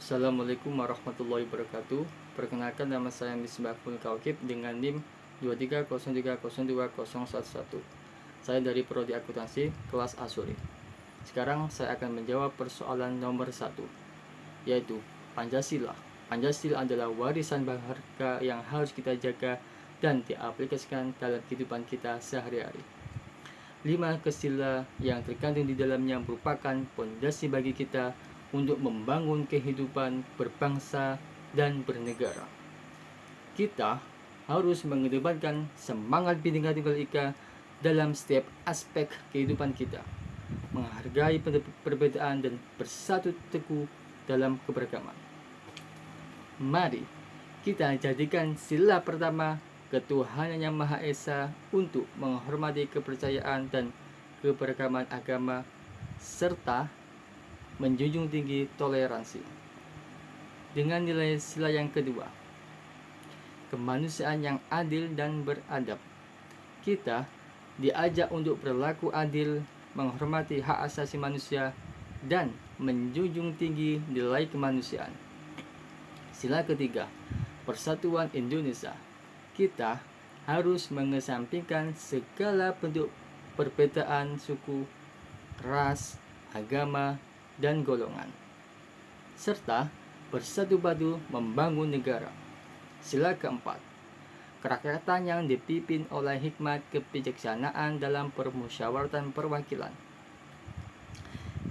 Assalamualaikum warahmatullahi wabarakatuh. Perkenalkan, nama saya Misbahul Kaukib dengan NIM 23030211. Saya dari Prodi Akuntansi kelas Asuri. Sekarang saya akan menjawab persoalan nomor 1, yaitu Pancasila. Pancasila adalah warisan berharga yang harus kita jaga dan diaplikasikan dalam kehidupan kita sehari-hari. 5 sila yang terkandung di dalamnya merupakan fondasi bagi kita untuk membangun kehidupan berbangsa dan bernegara. Kita harus mengedepankan semangat Bhinneka Tunggal Ika dalam setiap aspek kehidupan kita, menghargai perbedaan dan bersatu teguh dalam keberagaman. Mari kita jadikan sila pertama ketuhanan yang Maha Esa untuk menghormati kepercayaan dan keberagaman agama serta menjunjung tinggi toleransi. Dengan nilai sila yang kedua, kemanusiaan yang adil dan beradab. Kita diajak untuk berlaku adil, menghormati hak asasi manusia, dan menjunjung tinggi nilai kemanusiaan. Sila ketiga, persatuan Indonesia. Kita harus mengesampingkan segala bentuk perbedaan suku, ras, agama, dan golongan, serta bersatu padu membangun negara. Sila keempat, kerakyatan yang dipimpin oleh hikmat kebijaksanaan dalam permusyawaratan perwakilan.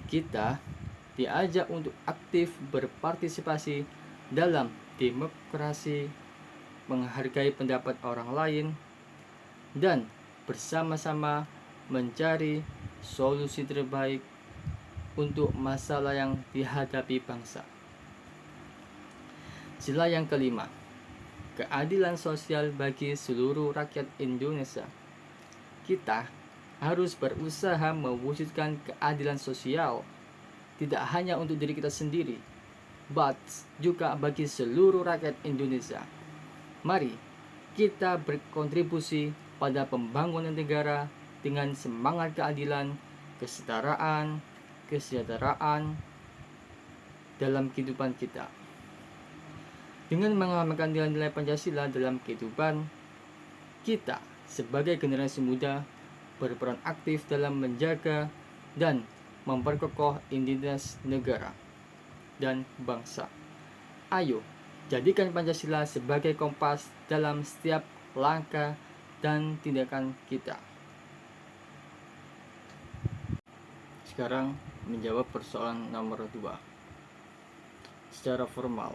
Kita diajak untuk aktif berpartisipasi dalam demokrasi, menghargai pendapat orang lain, dan bersama-sama mencari solusi terbaik untuk masalah yang dihadapi bangsa. Sila yang kelima, keadilan sosial bagi seluruh rakyat Indonesia. Kita harus berusaha mewujudkan keadilan sosial, tidak hanya untuk diri kita sendiri, but juga bagi seluruh rakyat Indonesia. Mari kita berkontribusi pada pembangunan negara dengan semangat keadilan, kesetaraan, kesejahteraan dalam kehidupan kita. Dengan mengamalkan nilai-nilai Pancasila dalam kehidupan kita sebagai generasi muda berperan aktif dalam menjaga dan memperkokoh identitas negara dan bangsa. Ayo, jadikan Pancasila sebagai kompas dalam setiap langkah dan tindakan kita. Sekarang menjawab persoalan nomor 2. Secara formal,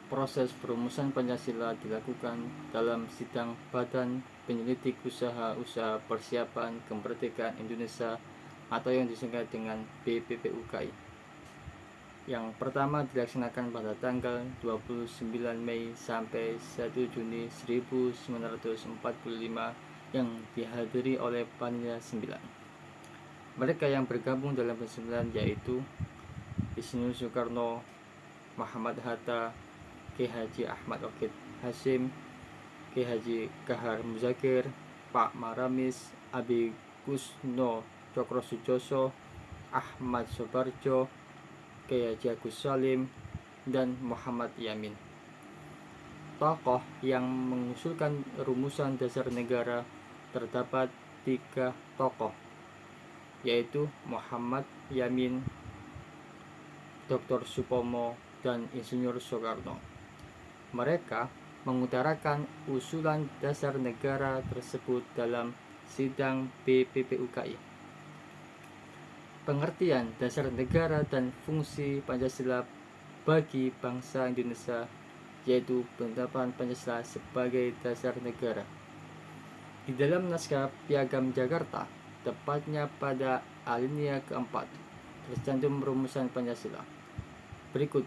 proses perumusan Pancasila dilakukan dalam sidang Badan Penyelidik Usaha-Usaha Persiapan Kemerdekaan Indonesia atau yang disingkat dengan BPPUKI. Yang pertama dilaksanakan pada tanggal 29 Mei sampai 1 Juni 1945 yang dihadiri oleh panitia 9. Mereka yang bergabung dalam P9 yaitu Insinyur Soekarno, Muhammad Hatta, K. Haji Ahmad Okid Hasyim, K. Haji Kahar Muzakir, Pak Maramis, Abi Kusno Cokrosujoso, Ahmad Sobarjo, K. Haji Agus Salim, dan Muhammad Yamin. Tokoh yang mengusulkan rumusan dasar negara terdapat 3 tokoh, yaitu Muhammad Yamin, Dr. Supomo, dan Insinyur Soekarno. Mereka mengutarakan usulan dasar negara tersebut dalam sidang BPPUKI. Pengertian dasar negara dan fungsi Pancasila bagi bangsa Indonesia, yaitu penetapan Pancasila sebagai dasar negara. Di dalam naskah Piagam Jakarta, tepatnya pada alinea keempat, tercantum rumusan Pancasila. Berikut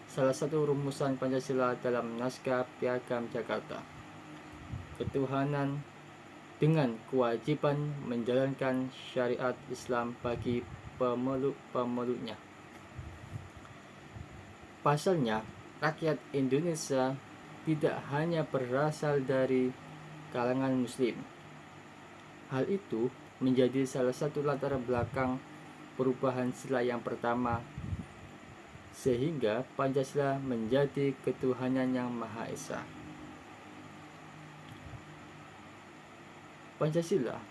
salah satu rumusan Pancasila dalam naskah Piagam Jakarta. Ketuhanan dengan kewajiban menjalankan syariat Islam bagi pemeluk-pemeluknya. Pasalnya, rakyat Indonesia tidak hanya berasal dari kalangan Muslim. Hal itu menjadi salah satu latar belakang perubahan sila yang pertama sehingga Pancasila menjadi ketuhanan yang Maha Esa. Pancasila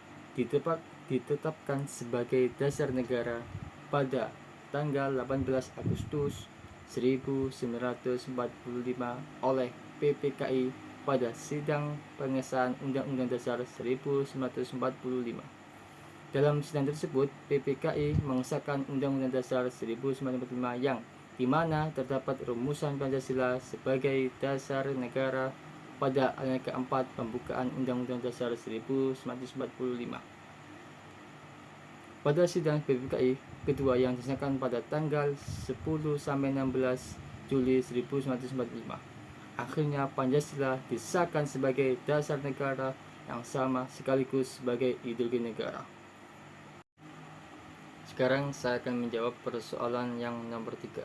ditetapkan sebagai dasar negara pada tanggal 18 Agustus 1945 oleh PPKI pada sidang pengesahan Undang-Undang Dasar 1945. Dalam sidang tersebut, PPKI mengesahkan Undang-Undang Dasar 1945 yang di mana terdapat rumusan Pancasila sebagai dasar negara pada alinea keempat pembukaan Undang-Undang Dasar 1945. Pada sidang PPKI kedua yang dilaksanakan pada tanggal 10-16 Juli 1945, akhirnya Pancasila disahkan sebagai dasar negara yang sama sekaligus sebagai ideologi negara. Sekarang saya akan menjawab persoalan yang nomor 3,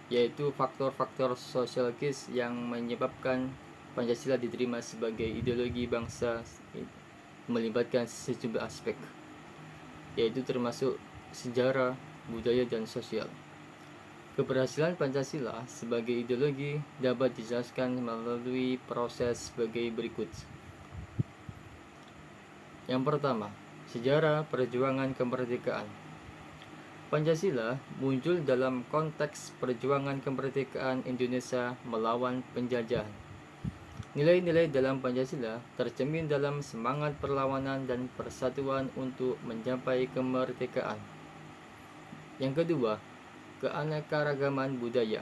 yaitu faktor-faktor sosiologis yang menyebabkan Pancasila diterima sebagai ideologi bangsa melibatkan sejumlah aspek, yaitu termasuk sejarah, budaya, dan sosial. Keberhasilan Pancasila sebagai ideologi dapat dijelaskan melalui proses sebagai berikut. Yang pertama, sejarah perjuangan kemerdekaan. Pancasila muncul dalam konteks perjuangan kemerdekaan Indonesia melawan penjajahan. Nilai-nilai dalam Pancasila tercermin dalam semangat perlawanan dan persatuan untuk mencapai kemerdekaan. Yang kedua, keanekaragaman budaya.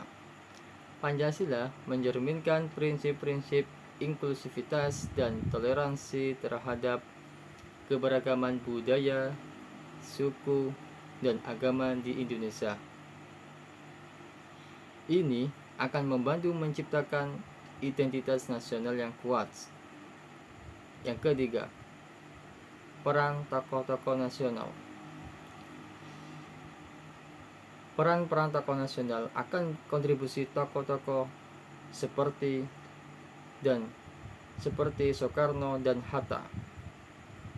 Pancasila mencerminkan prinsip-prinsip inklusivitas dan toleransi terhadap keberagaman budaya, suku, dan agama di Indonesia. Ini akan membantu menciptakan identitas nasional yang kuat. Yang ketiga, peran tokoh-tokoh nasional. Peran tokoh nasional akan kontribusi tokoh-tokoh seperti Soekarno dan Hatta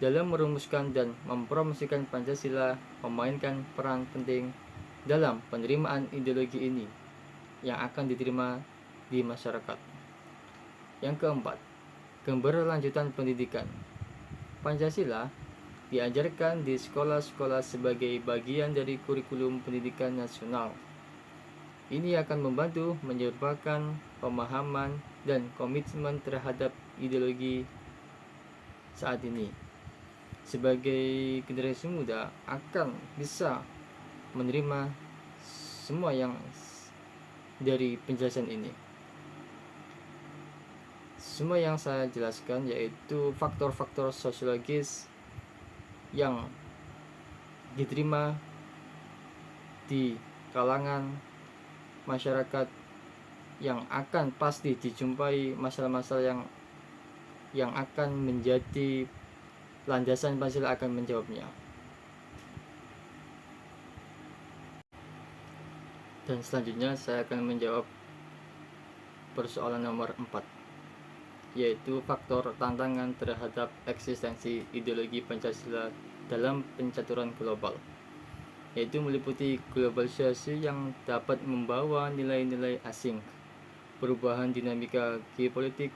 dalam merumuskan dan mempromosikan Pancasila, memainkan peran penting dalam penerimaan ideologi ini yang akan diterima di masyarakat. Yang keempat, keberlanjutan pendidikan. Pancasila diajarkan di sekolah-sekolah sebagai bagian dari kurikulum pendidikan nasional. Ini akan membantu menyebabkan pemahaman dan komitmen terhadap ideologi saat ini. Sebagai generasi muda akan bisa menerima semua yang dari penjelasan ini. Semua yang saya jelaskan yaitu faktor-faktor sosiologis yang diterima di kalangan masyarakat yang akan pasti dijumpai masalah-masalah yang akan menjadi landasan Pancasila akan menjawabnya. Dan selanjutnya saya akan menjawab persoalan nomor 4, yaitu faktor tantangan terhadap eksistensi ideologi Pancasila dalam pencaturan global, yaitu meliputi globalisasi yang dapat membawa nilai-nilai asing, perubahan dinamika geopolitik,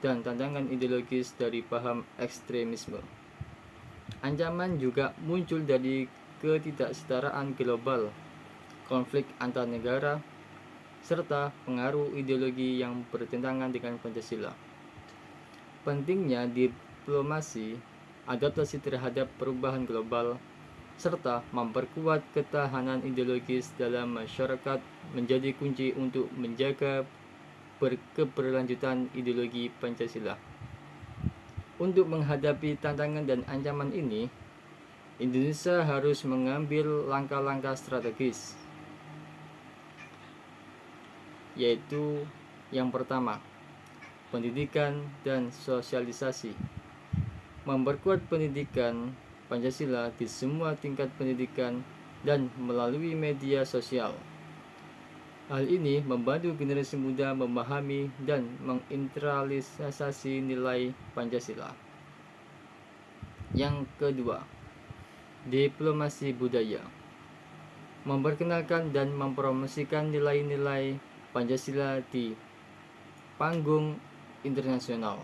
dan tantangan ideologis dari paham ekstremisme. Ancaman juga muncul dari ketidaksetaraan global, konflik antar negara, serta pengaruh ideologi yang bertentangan dengan Pancasila. Pentingnya diplomasi, adaptasi terhadap perubahan global, serta memperkuat ketahanan ideologis dalam masyarakat menjadi kunci untuk menjaga keberlanjutan ideologi Pancasila. Untuk menghadapi tantangan dan ancaman ini, Indonesia harus mengambil langkah-langkah strategis, yaitu yang pertama, pendidikan dan sosialisasi. Memperkuat pendidikan Pancasila di semua tingkat pendidikan dan melalui media sosial. Hal ini membantu generasi muda memahami dan menginternalisasi nilai Pancasila. Yang kedua, diplomasi budaya. memperkenalkan dan mempromosikan nilai-nilai Pancasila di panggung internasional.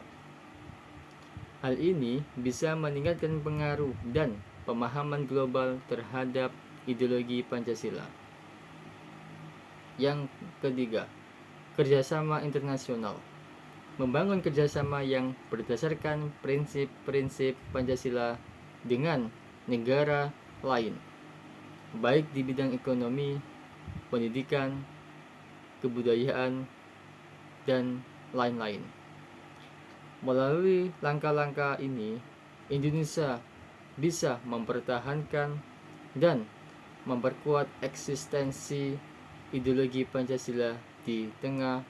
Hal ini bisa meningkatkan pengaruh dan pemahaman global terhadap ideologi Pancasila. Yang ketiga, kerjasama internasional. Membangun kerjasama yang berdasarkan prinsip-prinsip Pancasila dengan negara lain, baik di bidang ekonomi, pendidikan, kebudayaan, dan lain-lain. Melalui langkah-langkah ini, Indonesia bisa mempertahankan dan memperkuat eksistensi ideologi Pancasila di tengah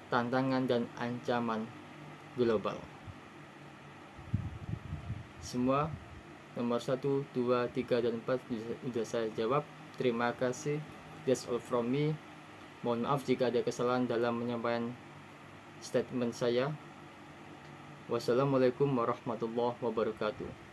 tantangan dan ancaman global. Semua nomor 1, 2, 3, dan 4 sudah saya jawab. Terima kasih. That's all from me. Mohon maaf jika ada kesalahan dalam menyampaikan statement saya. Wassalamualaikum warahmatullahi wabarakatuh.